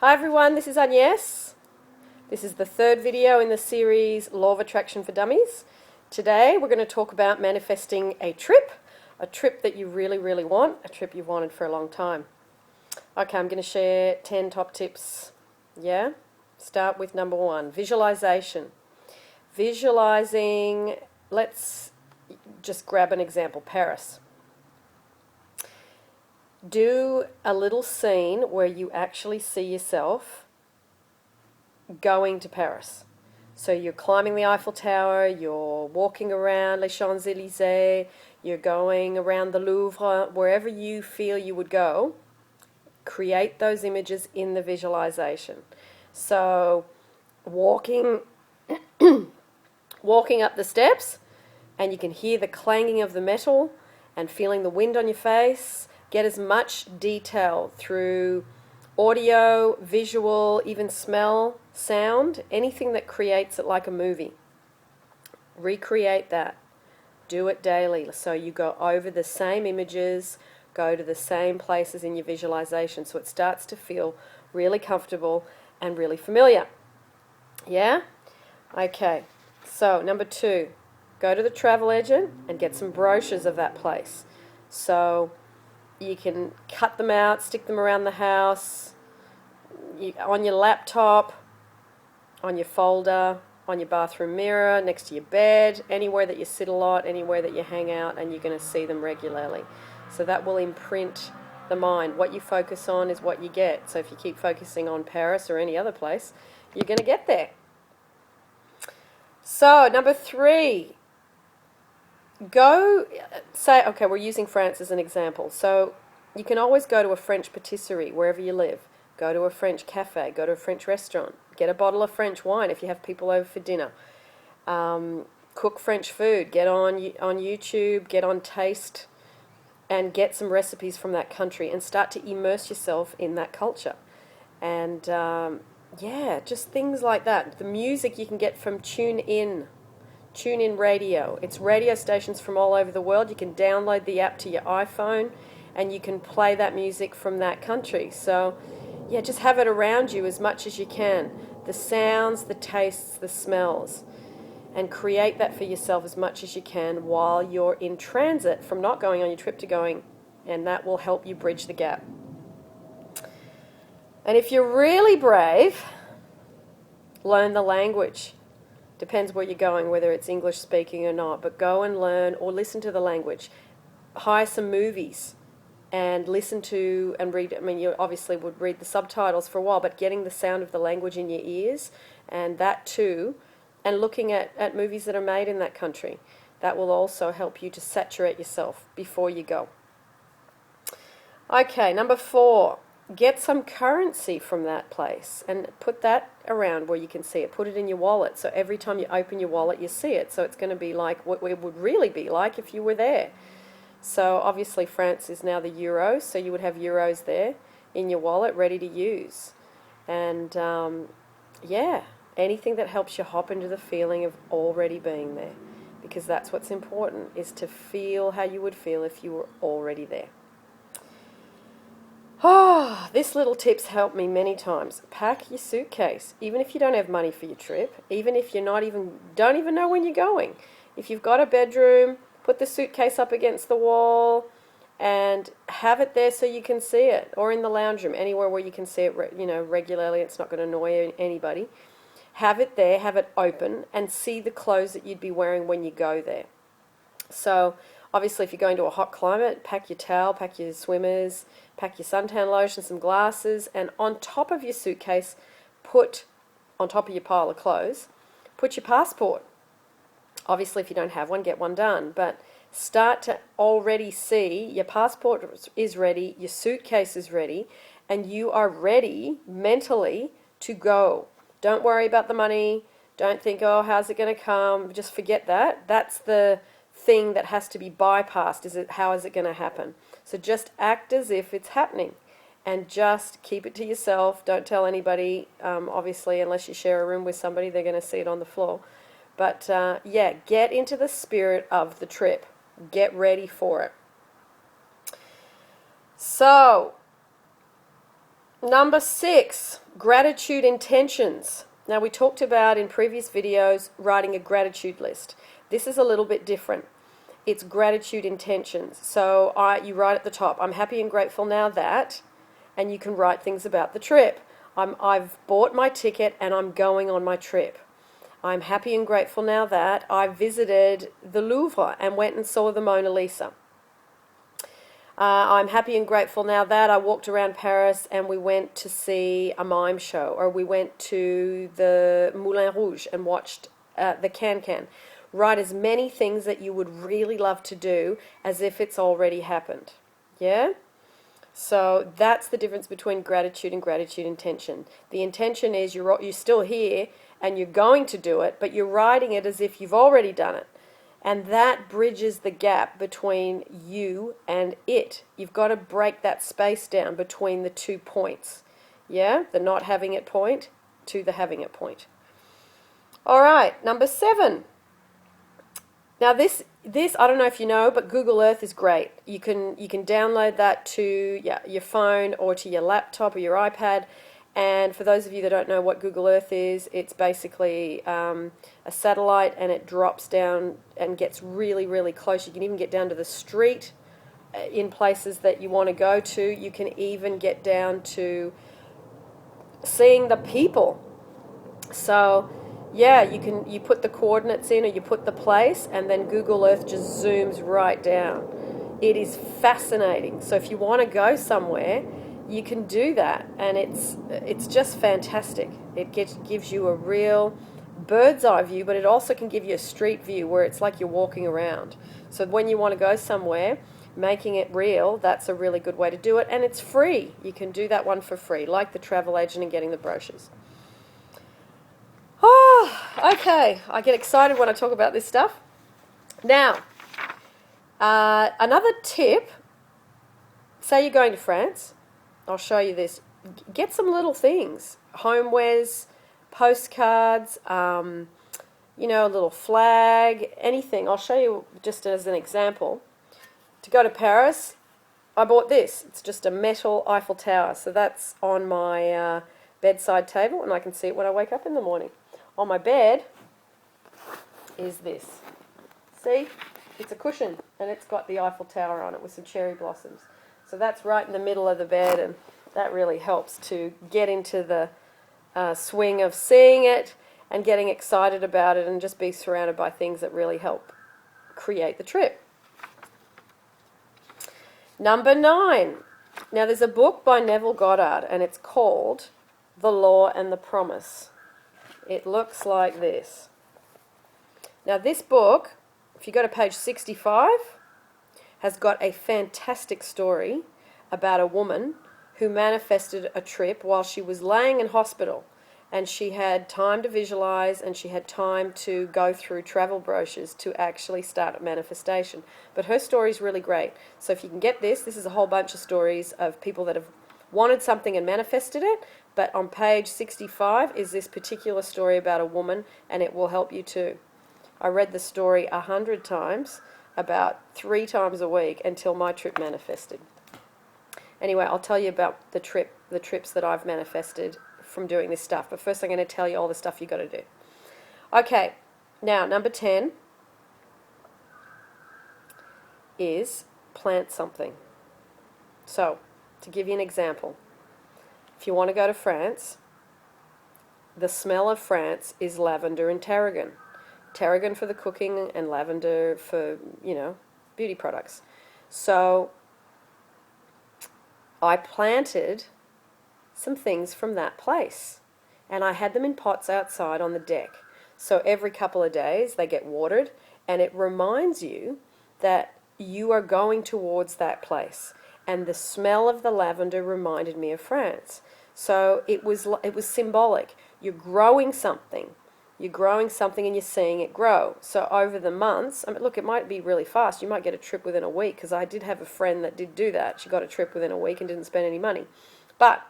Hi everyone, this is Agnes. This is the third video in the series Law of Attraction for Dummies. Today we're going to talk about manifesting a trip that you really want, a trip you've wanted for a long time. Okay, I'm going to share 10 top tips. Yeah? Start with number 1, visualization. Visualizing, let's just grab an example, Paris. Do a little scene where you actually see yourself going to Paris. So you're climbing the Eiffel Tower, you're walking around Les Champs-Élysées, you're going around the Louvre, wherever you feel you would go. Create those images in the visualization. So walking up the steps, and you can hear the clanging of the metal and feeling the wind on your face. Get as much detail through audio, visual, even smell, sound, anything that creates it like a movie. Recreate that. Do it daily. So you go over the same images, go to the same places in your visualization, so it starts to feel really comfortable and really familiar. Yeah? Okay. So number 2, go to the travel agent and get some brochures of that place. So you can cut them out, stick them around the house, on your laptop, on your folder, on your bathroom mirror, next to your bed, anywhere that you sit a lot, anywhere that you hang out, and you're going to see them regularly. So that will imprint the mind. What you focus on is what you get. So if you keep focusing on Paris or any other place, you're going to get there. So number 3, go, say, okay, we're using France as an example. So you can always go to a French patisserie wherever you live. Go to a French cafe, go to a French restaurant. Get a bottle of French wine if you have people over for dinner. Cook French food. Get on YouTube, get on Taste, and get some recipes from that country and start to immerse yourself in that culture. And yeah, just things like that. The music you can get from TuneIn Radio. It's radio stations from all over the world. You can download the app to your iPhone and you can play that music from that country. So yeah, just have it around you as much as you can. The sounds, the tastes, the smells. And create that for yourself as much as you can while you're in transit from not going on your trip to going, and that will help you bridge the gap. And if you're really brave, learn the language. Depends where you're going, whether it's English speaking or not, but go and learn or listen to the language. Hire some movies and listen to and read. I mean, you obviously would read the subtitles for a while, but getting the sound of the language in your ears, and that too, and looking at movies that are made in that country, that will also help you to saturate yourself before you go. Okay, number 4. Get some currency from that place and put that around where you can see it. Put it in your wallet, so every time you open your wallet you see it. So it's going to be like what it would really be like if you were there. So obviously France is now the euro, so you would have euros there in your wallet ready to use. And yeah, anything that helps you hop into the feeling of already being there, because that's what's important, is to feel how you would feel if you were already there. Oh, this little tip's helped me many times. Pack your suitcase, even if you don't have money for your trip, even if you're don't even know when you're going. If you've got a bedroom, put the suitcase up against the wall and have it there so you can see it, or in the lounge room, anywhere where you can see it, regularly. It's not going to annoy anybody. Have it there, have it open, and see the clothes that you'd be wearing when you go there. So obviously, if you're going to a hot climate, pack your towel, pack your swimmers, pack your suntan lotion, some glasses, and on top of your suitcase, on top of your pile of clothes, put your passport. Obviously, if you don't have one, get one done, but start to already see your passport is ready, your suitcase is ready, and you are ready mentally to go. Don't worry about the money. Don't think, oh, how's it going to come? Just forget that. That's the thing that has to be bypassed. How is it going to happen? So just act as if it's happening and just keep it to yourself. Don't tell anybody, obviously, unless you share a room with somebody, they're going to see it on the floor. But yeah, get into the spirit of the trip. Get ready for it. So Number 6, gratitude intentions. Now, we talked about in previous videos writing a gratitude list. This is a little bit different. It's gratitude intentions. So you write at the top, I'm happy and grateful now that, and you can write things about the trip. I've bought my ticket and I'm going on my trip. I'm happy and grateful now that I visited the Louvre and went and saw the Mona Lisa. I'm happy and grateful now that I walked around Paris and we went to see a mime show, or we went to the Moulin Rouge and watched the Can-Can. Write as many things that you would really love to do as if it's already happened. Yeah? So that's the difference between gratitude and gratitude intention. The intention is you're still here and you're going to do it, but you're writing it as if you've already done it. And that bridges the gap between you and it. You've got to break that space down between the 2 points. Yeah? The not having it point to the having it point. All right, number 7. Now this I don't know if you know, but Google Earth is great. You can download that to your phone or to your laptop or your iPad. And for those of you that don't know what Google Earth is, it's basically a satellite, and it drops down and gets really, really close. You can even get down to the street in places that you want to go to. You can even get down to seeing the people. So yeah, you put the coordinates in, or you put the place, and then Google Earth just zooms right down. It is fascinating. So if you want to go somewhere, you can do that, and it's just fantastic. It gives you a real bird's eye view, but it also can give you a street view where it's like you're walking around. So when you want to go somewhere, making it real, that's a really good way to do it, and it's free. You can do that one for free, like the travel agent and getting the brochures. Oh, okay. I get excited when I talk about this stuff. Now, another tip, say you're going to France. I'll show you this. Get some little things. Homewares, postcards, a little flag, anything. I'll show you just as an example. To go to Paris, I bought this. It's just a metal Eiffel Tower. So that's on my bedside table, and I can see it when I wake up in the morning. On my bed is this. See? It's a cushion, and it's got the Eiffel Tower on it with some cherry blossoms. So that's right in the middle of the bed, and that really helps to get into the swing of seeing it and getting excited about it, and just be surrounded by things that really help create the trip. Number 9. Now there's a book by Neville Goddard, and it's called The Law and the Promise. It looks like this. Now this book, if you go to page 65, has got a fantastic story about a woman who manifested a trip while she was laying in hospital, and she had time to visualize, and she had time to go through travel brochures to actually start a manifestation. But her story is really great. So if you can get this is a whole bunch of stories of people that have wanted something and manifested it, but on page 65 is this particular story about a woman, and it will help you too. I read the story 100 times, about 3 times a week, until my trip manifested. Anyway, I'll tell you about the trips that I've manifested from doing this stuff. But first I'm going to tell you all the stuff you've got to do. Okay, now number 10 is plant something. So, to give you an example, if you want to go to France, the smell of France is lavender and tarragon. Tarragon for the cooking and lavender for, beauty products. So I planted some things from that place, and I had them in pots outside on the deck. So every couple of days they get watered, and it reminds you that you are going towards that place. And the smell of the lavender reminded me of France. So it was symbolic. You're growing something. You're growing something and you're seeing it grow. So over the months, look, it might be really fast. You might get a trip within a week, because I did have a friend that did do that. She got a trip within a week and didn't spend any money. But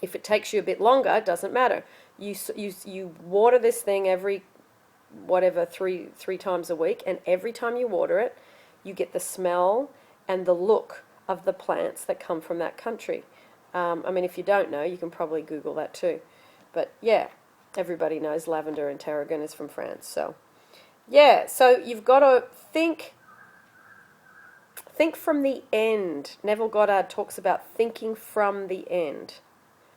if it takes you a bit longer, it doesn't matter. You water this thing every, three times a week, and every time you water it, you get the smell and the look of the plants that come from that country. I mean, if you don't know, you can probably Google that too. But yeah, everybody knows lavender and tarragon is from France. So yeah, so you've got to think from the end. Neville Goddard talks about thinking from the end.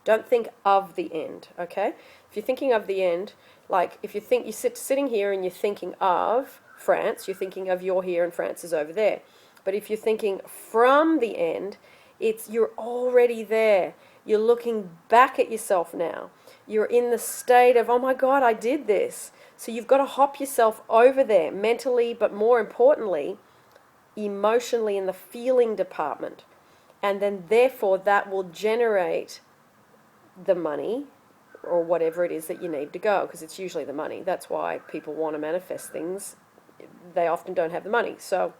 Don't think of the end, okay? If you're thinking of the end, like if you think you're sitting here and you're thinking of France, you're thinking of you're here and France is over there. But if you're thinking from the end, you're already there. You're looking back at yourself now. You're in the state of, oh my God, I did this. So you've got to hop yourself over there mentally, but more importantly, emotionally in the feeling department. And then therefore that will generate the money or whatever it is that you need to go, because it's usually the money. That's why people want to manifest things. They often don't have the money, so it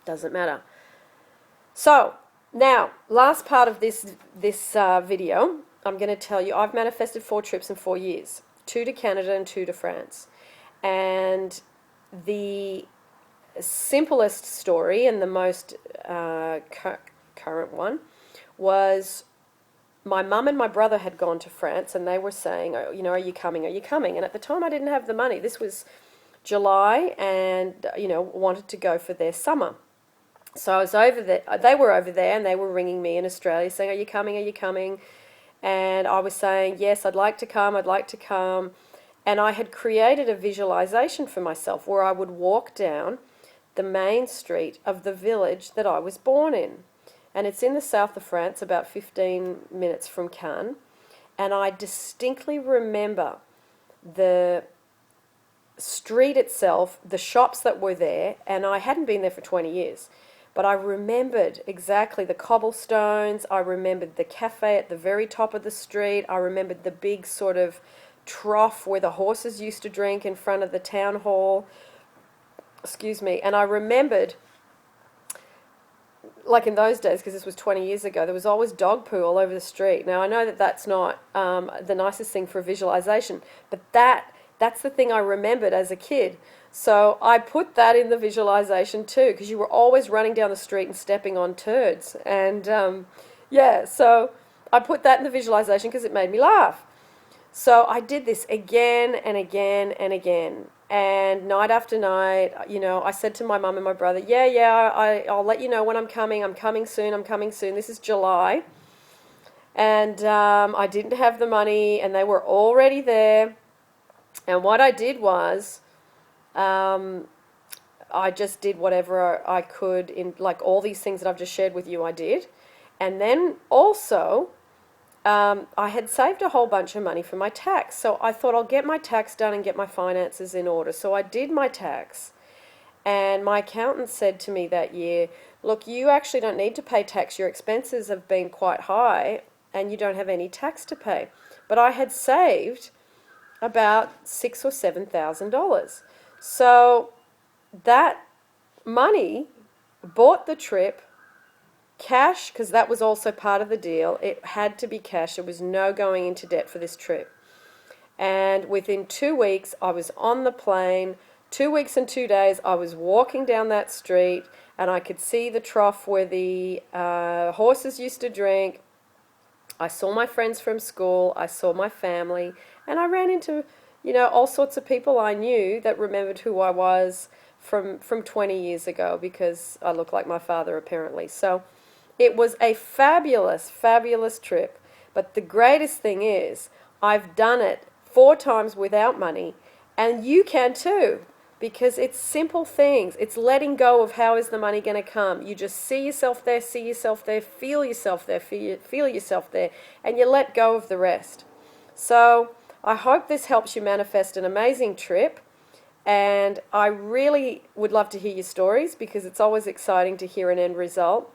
doesn't matter. So now, last part of this video, I'm going to tell you I've manifested 4 trips in 4 years, 2 to Canada and 2 to France. And the simplest story and the most current one was my mum and my brother had gone to France, and they were saying, oh, you know, are you coming? Are you coming? And at the time I didn't have the money. This was July, and, you know, wanted to go for their summer. So I was over there. They were over there, and they were ringing me in Australia saying, are you coming? Are you coming? And I was saying, yes, I'd like to come. I'd like to come. And I had created a visualization for myself where I would walk down the main street of the village that I was born in. And it's in the south of France, about 15 minutes from Cannes. And I distinctly remember the street itself, the shops that were there, and I hadn't been there for 20 years. But I remembered exactly the cobblestones, I remembered the cafe at the very top of the street, I remembered the big sort of trough where the horses used to drink in front of the town hall, excuse me, and I remembered, like in those days, because this was 20 years ago, there was always dog poo all over the street. Now I know that that's not the nicest thing for visualization, but that's the thing I remembered as a kid. So I put that in the visualization too, because you were always running down the street and stepping on turds. And yeah, so I put that in the visualization because it made me laugh. So I did this again and again and again. And night after night, you know, I said to my mum and my brother, I'll let you know when I'm coming soon. This is July. And I didn't have the money, and they were already there. And what I did was, I just did whatever I could in, like, all these things that I've just shared with you, I did. And then also, I had saved a whole bunch of money for my tax. So I thought I'll get my tax done and get my finances in order. So I did my tax. And my accountant said to me that year, look, you actually don't need to pay tax. Your expenses have been quite high and you don't have any tax to pay. But I had saved about $6,000 or $7,000. So that money bought the trip, cash, because that was also part of the deal. It had to be cash. There was no going into debt for this trip. And within 2 weeks, I was on the plane. 2 weeks and 2 days, I was walking down that street, and I could see the trough where the horses used to drink. I saw my friends from school. I saw my family. And I ran into, you know, all sorts of people I knew that remembered who I was from 20 years ago, because I look like my father, apparently. So it was a fabulous, fabulous trip. But the greatest thing is, I've done it 4 times without money, and you can too, because it's simple things. It's letting go of how is the money going to come. You just see yourself there, feel yourself there, feel yourself there, and you let go of the rest. So I hope this helps you manifest an amazing trip. And I really would love to hear your stories, because it's always exciting to hear an end result.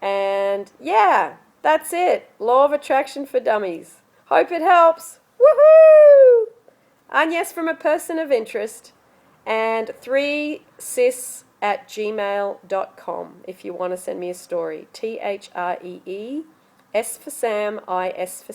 And yeah, that's it. Law of attraction for dummies. Hope it helps. Woohoo! Agnes from A Person of Interest, and 3sis@gmail.com if you want to send me a story. THREE, S for Sam, IS for